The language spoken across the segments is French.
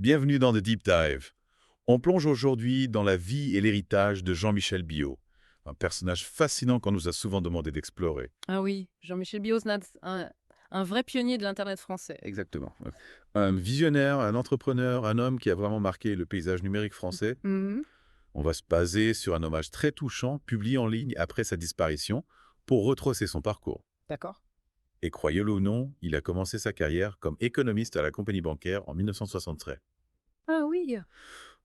Bienvenue dans The Deep Dive. On plonge aujourd'hui dans la vie et l'héritage de Jean-Michel Biot, un personnage fascinant qu'on nous a souvent demandé d'explorer. Ah oui, Jean-Michel Biosnat, un vrai pionnier de l'Internet français. Exactement. Un visionnaire, un entrepreneur, un homme qui a vraiment marqué le paysage numérique français. Mhm. On va se baser sur un hommage très touchant, publié en ligne après sa disparition, pour retracer son parcours. D'accord. Et croyez-le ou non, il a commencé sa carrière comme économiste à la compagnie bancaire en 1973. Ah oui,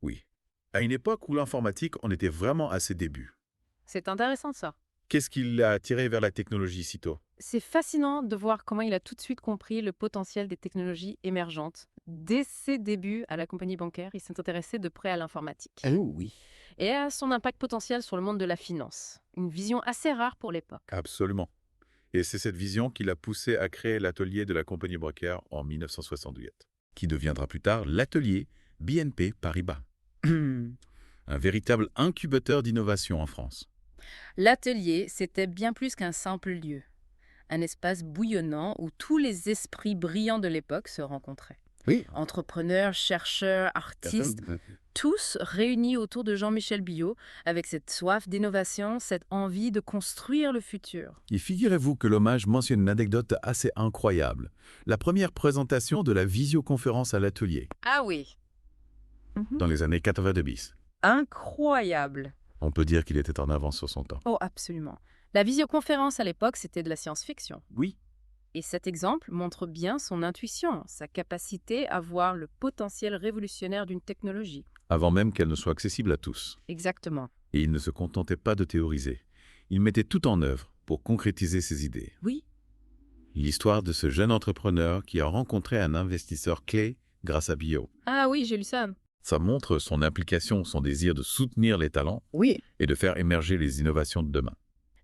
Oui, à une époque où l'informatique en était vraiment à ses débuts. c'est intéressant ça. Qu'est-ce qui l'a attiré vers la technologie si tôt? C'est fascinant de voir comment il a tout de suite compris le potentiel des technologies émergentes. Dès ses débuts à la compagnie bancaire, il s'est intéressé de près à l'informatique Oh oui. et à son impact potentiel sur le monde de la finance. Une vision assez rare pour l'époque. Absolument. Et c'est cette vision qui l'a poussé à créer l'atelier de la compagnie bancaire en 1968, qui deviendra plus tard l'atelier BNP Paribas, un véritable incubateur d'innovation en France. L'atelier, c'était bien plus qu'un simple lieu. Un espace bouillonnant où tous les esprits brillants de l'époque se rencontraient. Oui. Entrepreneurs, chercheurs, artistes, tous réunis autour de Jean-Michel Biot, avec cette soif d'innovation, cette envie de construire le futur. Et figurez-vous que l'hommage mentionne une anecdote assez incroyable. La première présentation de la visioconférence à l'atelier, Ah oui. dans les années 90. Incroyable. On peut dire qu'il était en avance sur son temps. Oh, absolument. La visioconférence à l'époque, c'était de la science-fiction. Oui. Et cet exemple montre bien son intuition, sa capacité à voir le potentiel révolutionnaire d'une technologie. Avant même qu'elle ne soit accessible à tous. Exactement. Et il ne se contentait pas de théoriser. Il mettait tout en œuvre pour concrétiser ses idées. Oui. L'histoire de ce jeune entrepreneur qui a rencontré un investisseur clé grâce à Bio. Ah oui, j'ai lu ça. Ça montre son implication, son désir de soutenir les talents Oui. et de faire émerger les innovations de demain.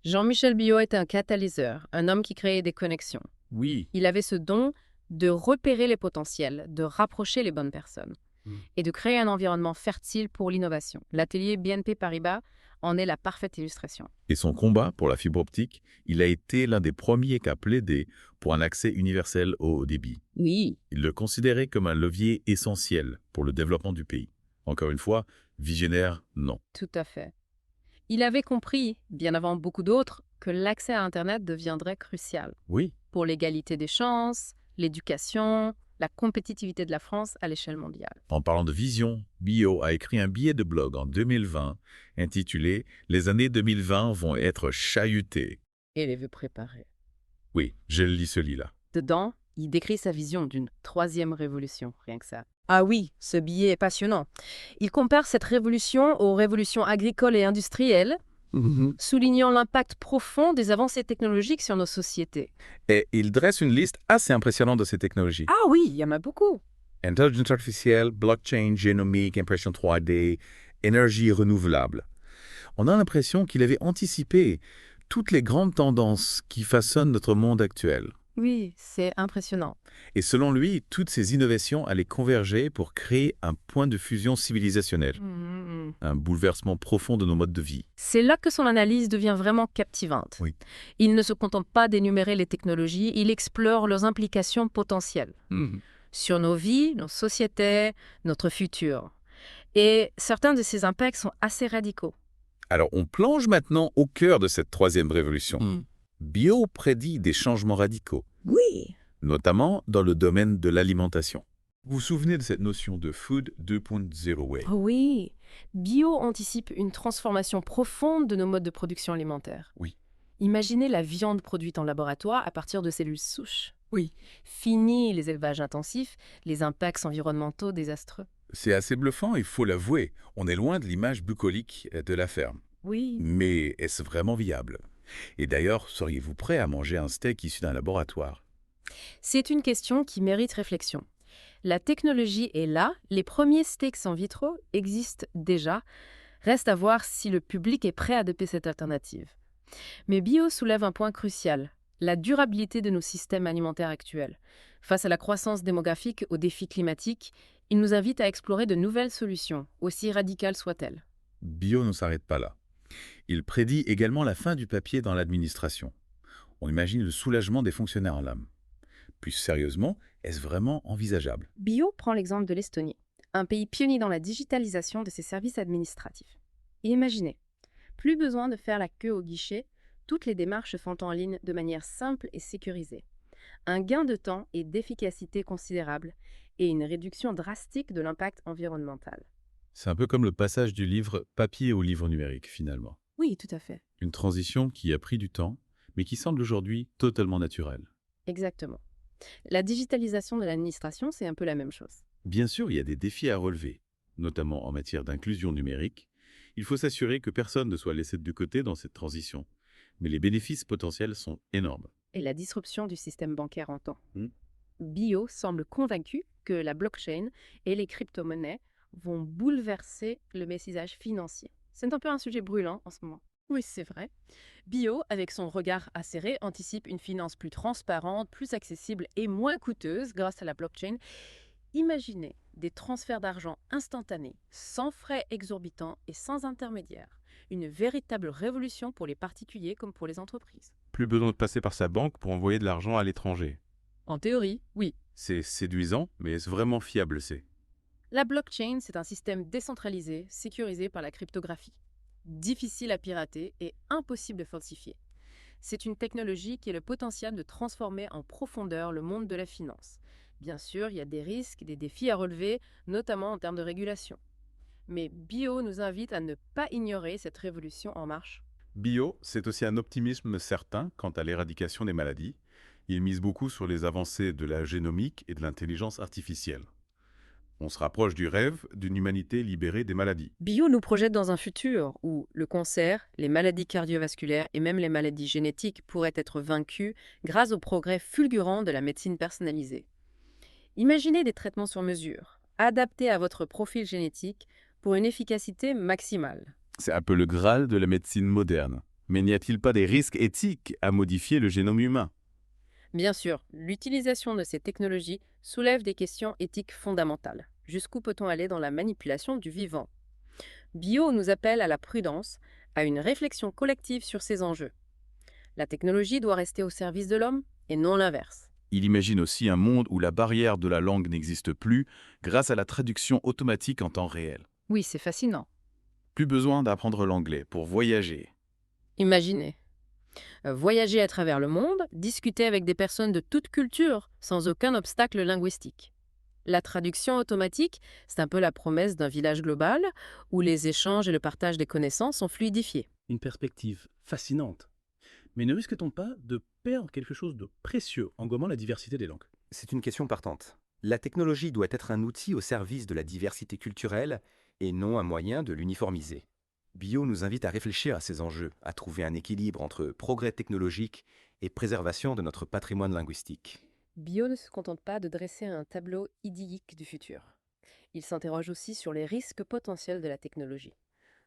Jean-Michel Biot était un catalyseur, un homme qui créait des connexions. Oui. Il avait ce don de repérer les potentiels, de rapprocher les bonnes personnes et de créer un environnement fertile pour l'innovation. L'atelier BNP Paribas en est la parfaite illustration. Et son combat pour la fibre optique, il a été l'un des premiers qui a plaidé pour un accès universel au haut débit. Oui. Il le considérait comme un levier essentiel pour le développement du pays. Encore une fois, visionnaire, non. Tout à fait. Il avait compris, bien avant beaucoup d'autres, que l'accès à Internet deviendrait crucial Oui. pour l'égalité des chances, l'éducation, la compétitivité de la France à l'échelle mondiale. En parlant de vision, Bio a écrit un billet de blog en 2020 intitulé « Les années 2020 vont être chahutées Et les vœux préparés. ». Oui, je lis ce lit-là. Dedans, il décrit sa vision d'une troisième révolution, rien que ça. Ah oui, ce billet est passionnant. Il compare cette révolution aux révolutions agricoles et industrielles, soulignant l'impact profond des avancées technologiques sur nos sociétés. Et il dresse une liste assez impressionnante de ces technologies. Ah oui, il y en a beaucoup. Intelligence artificielle, blockchain, génomique, impression 3D, énergie renouvelable. On a l'impression qu'il avait anticipé toutes les grandes tendances qui façonnent notre monde actuel. Oui, c'est impressionnant. Et selon lui, toutes ces innovations allaient converger pour créer un point de fusion civilisationnel, un bouleversement profond de nos modes de vie. C'est là que son analyse devient vraiment captivante. Oui. Il ne se contente pas d'énumérer les technologies, il explore leurs implications potentielles sur nos vies, nos sociétés, notre futur. Et certains de ces impacts sont assez radicaux. Alors, on plonge maintenant au cœur de cette troisième révolution. Bio prédit des changements radicaux, Oui. notamment dans le domaine de l'alimentation. Vous vous souvenez de cette notion de Food 2.0 Way? Oui, Bio anticipe une transformation profonde de nos modes de production alimentaire. Oui. Imaginez la viande produite en laboratoire à partir de cellules souches. Oui. Fini les élevages intensifs, les impacts environnementaux désastreux. C'est assez bluffant, il faut l'avouer. On est loin de l'image bucolique de la ferme. Oui. Mais est-ce vraiment viable? Et d'ailleurs, seriez-vous prêt à manger un steak issu d'un laboratoire? C'est une question qui mérite réflexion. La technologie est là, les premiers steaks in vitro existent déjà. Reste à voir si le public est prêt à adopter cette alternative. Mais Bio soulève un point crucial, la durabilité de nos systèmes alimentaires actuels. Face à la croissance démographique, aux défis climatiques, il nous invite à explorer de nouvelles solutions, aussi radicales soient-elles. Bio ne s'arrête pas là. Il prédit également la fin du papier dans l'administration. On imagine le soulagement des fonctionnaires en l'âme. Plus sérieusement, est-ce vraiment envisageable? Bio prend l'exemple de l'Estonie, un pays pionnier dans la digitalisation de ses services administratifs. Et imaginez, plus besoin de faire la queue au guichet, toutes les démarches se font en ligne de manière simple et sécurisée. Un gain de temps et d'efficacité considérable et une réduction drastique de l'impact environnemental. C'est un peu comme le passage du livre papier au livre numérique, finalement. Oui, tout à fait. Une transition qui a pris du temps, mais qui semble aujourd'hui totalement naturelle. Exactement. La digitalisation de l'administration, c'est un peu la même chose. Bien sûr, il y a des défis à relever, notamment en matière d'inclusion numérique. Il faut s'assurer que personne ne soit laissé de côté dans cette transition. Mais les bénéfices potentiels sont énormes. Et la disruption du système bancaire en temps. Hmm. Bio semble convaincu que la blockchain et les crypto-monnaies vont bouleverser le message financier. C'est un peu un sujet brûlant en ce moment. Oui, c'est vrai. Bio, avec son regard acéré, anticipe une finance plus transparente, plus accessible et moins coûteuse grâce à la blockchain. Imaginez des transferts d'argent instantanés, sans frais exorbitants et sans intermédiaires. Une véritable révolution pour les particuliers comme pour les entreprises. Plus besoin de passer par sa banque pour envoyer de l'argent à l'étranger. En théorie, oui. C'est séduisant, mais est-ce vraiment fiable, La blockchain, c'est un système décentralisé, sécurisé par la cryptographie. Difficile à pirater et impossible de falsifier. C'est une technologie qui a le potentiel de transformer en profondeur le monde de la finance. Bien sûr, il y a des risques et des défis à relever, notamment en termes de régulation. Mais Bio nous invite à ne pas ignorer cette révolution en marche. Bio, c'est aussi un optimisme certain quant à l'éradication des maladies. Il mise beaucoup sur les avancées de la génomique et de l'intelligence artificielle. On se rapproche du rêve d'une humanité libérée des maladies. Bio nous projette dans un futur où le cancer, les maladies cardiovasculaires et même les maladies génétiques pourraient être vaincus grâce au progrès fulgurant de la médecine personnalisée. Imaginez des traitements sur mesure, adaptés à votre profil génétique pour une efficacité maximale. C'est un peu le Graal de la médecine moderne. Mais n'y a-t-il pas des risques éthiques à modifier le génome humain? Bien sûr, l'utilisation de ces technologies soulève des questions éthiques fondamentales. Jusqu'où peut-on aller dans la manipulation du vivant? Bio nous appelle à la prudence, à une réflexion collective sur ces enjeux. La technologie doit rester au service de l'homme et non l'inverse. Il imagine aussi un monde où la barrière de la langue n'existe plus grâce à la traduction automatique en temps réel. Oui, c'est fascinant. Plus besoin d'apprendre l'anglais pour voyager. Imaginez. Voyager à travers le monde, discuter avec des personnes de toute culture, sans aucun obstacle linguistique. La traduction automatique, c'est un peu la promesse d'un village global où les échanges et le partage des connaissances sont fluidifiés. Une perspective fascinante. Mais ne risque-t-on pas de perdre quelque chose de précieux en gommant la diversité des langues? C'est une question partante. La technologie doit être un outil au service de la diversité culturelle et non un moyen de l'uniformiser. Bio nous invite à réfléchir à ces enjeux, à trouver un équilibre entre progrès technologique et préservation de notre patrimoine linguistique. Bio ne se contente pas de dresser un tableau idyllique du futur. Il s'interroge aussi sur les risques potentiels de la technologie.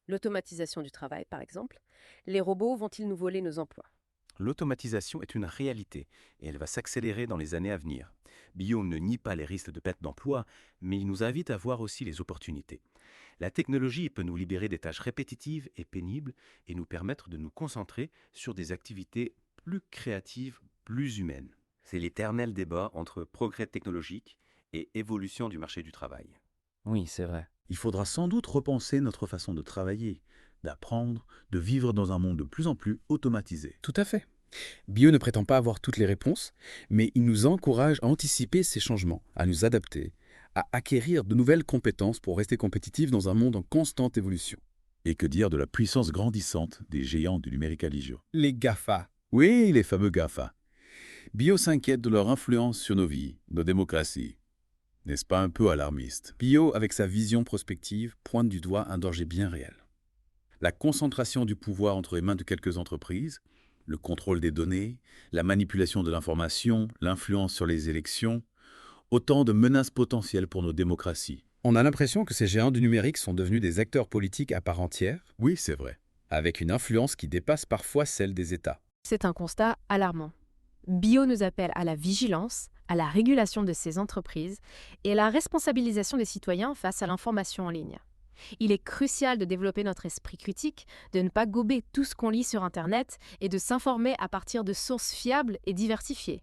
L'automatisation du travail, par exemple. Les robots vont-ils nous voler nos emplois? L'automatisation est une réalité et elle va s'accélérer dans les années à venir. Bio ne nie pas les risques de perte d'emploi, mais il nous invite à voir aussi les opportunités. La technologie peut nous libérer des tâches répétitives et pénibles et nous permettre de nous concentrer sur des activités plus créatives, plus humaines. C'est l'éternel débat entre progrès technologique et évolution du marché du travail. Oui, c'est vrai. Il faudra sans doute repenser notre façon de travailler, d'apprendre, de vivre dans un monde de plus en plus automatisé. Tout à fait. Bio ne prétend pas avoir toutes les réponses, mais il nous encourage à anticiper ces changements, à nous adapter, à acquérir de nouvelles compétences pour rester compétitifs dans un monde en constante évolution. Et que dire de la puissance grandissante des géants du numérique religieux? Les GAFA. Oui, les fameux GAFA. Bio s'inquiète de leur influence sur nos vies, nos démocraties. N'est-ce pas un peu alarmiste? Bio, avec sa vision prospective, pointe du doigt un danger bien réel. La concentration du pouvoir entre les mains de quelques entreprises, le contrôle des données, la manipulation de l'information, l'influence sur les élections, autant de menaces potentielles pour nos démocraties. On a l'impression que ces géants du numérique sont devenus des acteurs politiques à part entière, Oui, c'est vrai. avec une influence qui dépasse parfois celle des États. C'est un constat alarmant. Bio nous appelle à la vigilance, à la régulation de ces entreprises et à la responsabilisation des citoyens face à l'information en ligne. Il est crucial de développer notre esprit critique, de ne pas gober tout ce qu'on lit sur Internet et de s'informer à partir de sources fiables et diversifiées.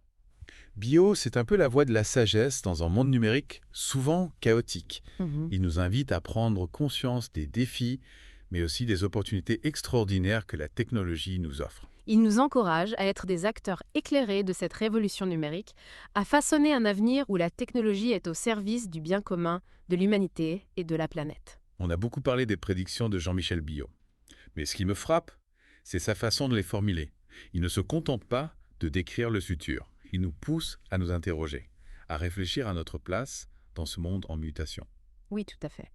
Bio, c'est un peu la voie de la sagesse dans un monde numérique souvent chaotique. Il nous invite à prendre conscience des défis, mais aussi des opportunités extraordinaires que la technologie nous offre. Il nous encourage à être des acteurs éclairés de cette révolution numérique, à façonner un avenir où la technologie est au service du bien commun, de l'humanité et de la planète. On a beaucoup parlé des prédictions de Jean-Michel Biot. Mais ce qui me frappe, c'est sa façon de les formuler. Il ne se contente pas de décrire le futur. Il nous pousse à nous interroger, à réfléchir à notre place dans ce monde en mutation. Oui, tout à fait.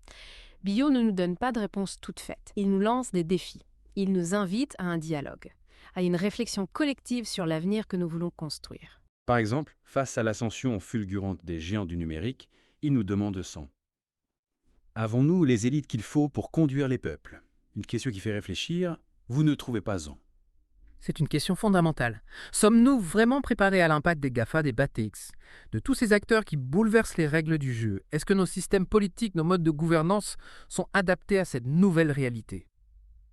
Biot ne nous donne pas de réponse toute faite. Il nous lance des défis. Il nous invite à un dialogue, à une réflexion collective sur l'avenir que nous voulons construire. Par exemple, face à l'ascension fulgurante des géants du numérique, il nous demande 100. Avons-nous les élites qu'il faut pour conduire les peuples? Une question qui fait réfléchir, vous ne trouvez pas en? C'est une question fondamentale. Sommes-nous vraiment préparés à l'impact des GAFA, des BATX, de tous ces acteurs qui bouleversent les règles du jeu? Est-ce que nos systèmes politiques, nos modes de gouvernance sont adaptés à cette nouvelle réalité?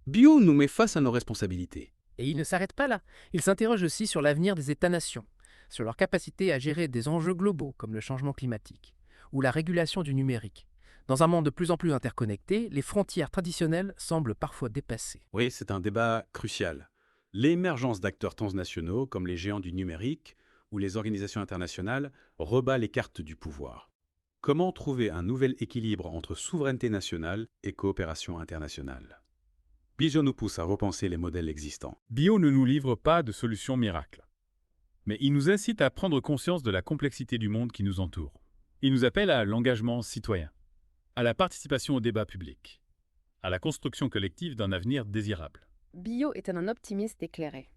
Biot nous met face à nos responsabilités. Et il ne s'arrête pas là. Il s'interroge aussi sur l'avenir des États-nations, sur leur capacité à gérer des enjeux globaux comme le changement climatique ou la régulation du numérique. Dans un monde de plus en plus interconnecté, les frontières traditionnelles semblent parfois dépassées. Oui, c'est un débat crucial. L'émergence d'acteurs transnationaux comme les géants du numérique ou les organisations internationales rebat les cartes du pouvoir. Comment trouver un nouvel équilibre entre souveraineté nationale et coopération internationale? Biot nous pousse à repenser les modèles existants. Biot ne nous livre pas de solutions miracles. Mais il nous incite à prendre conscience de la complexité du monde qui nous entoure. Il nous appelle à l'engagement citoyen, à la participation au débat public, à la construction collective d'un avenir désirable. Biot est un optimiste éclairé.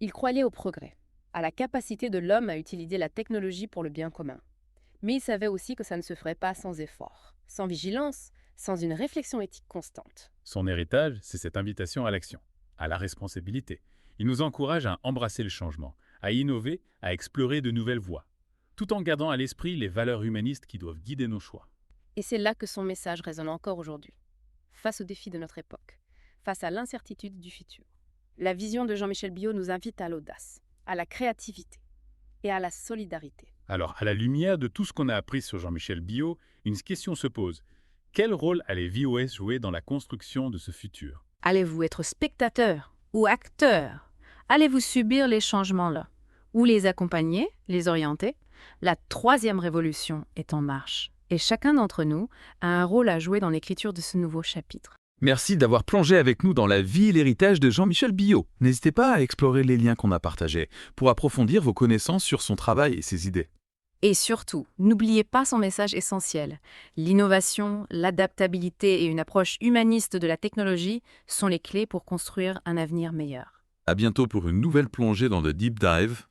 Il croyait au progrès, à la capacité de l'homme à utiliser la technologie pour le bien commun. Mais il savait aussi que ça ne se ferait pas sans effort, sans vigilance, sans une réflexion éthique constante. Son héritage, c'est cette invitation à l'action, à la responsabilité. Il nous encourage à embrasser le changement, à innover, à explorer de nouvelles voies, tout en gardant à l'esprit les valeurs humanistes qui doivent guider nos choix. Et c'est là que son message résonne encore aujourd'hui. Face aux défis de notre époque, face à l'incertitude du futur, la vision de Jean-Michel Biot nous invite à l'audace, à la créativité et à la solidarité. Alors, à la lumière de tout ce qu'on a appris sur Jean-Michel Biot, une question se pose. Quel rôle allez VOS jouer dans la construction de ce futur? Allez-vous être spectateur ou acteur? Allez-vous subir les changements-là? Ou les accompagner, les orienter? La troisième révolution est en marche. Et chacun d'entre nous a un rôle à jouer dans l'écriture de ce nouveau chapitre. Merci d'avoir plongé avec nous dans la vie et l'héritage de Jean-Michel Biot. N'hésitez pas à explorer les liens qu'on a partagés pour approfondir vos connaissances sur son travail et ses idées. Et surtout, n'oubliez pas son message essentiel. L'innovation, l'adaptabilité et une approche humaniste de la technologie sont les clés pour construire un avenir meilleur. À bientôt pour une nouvelle plongée dans le Deep Dive.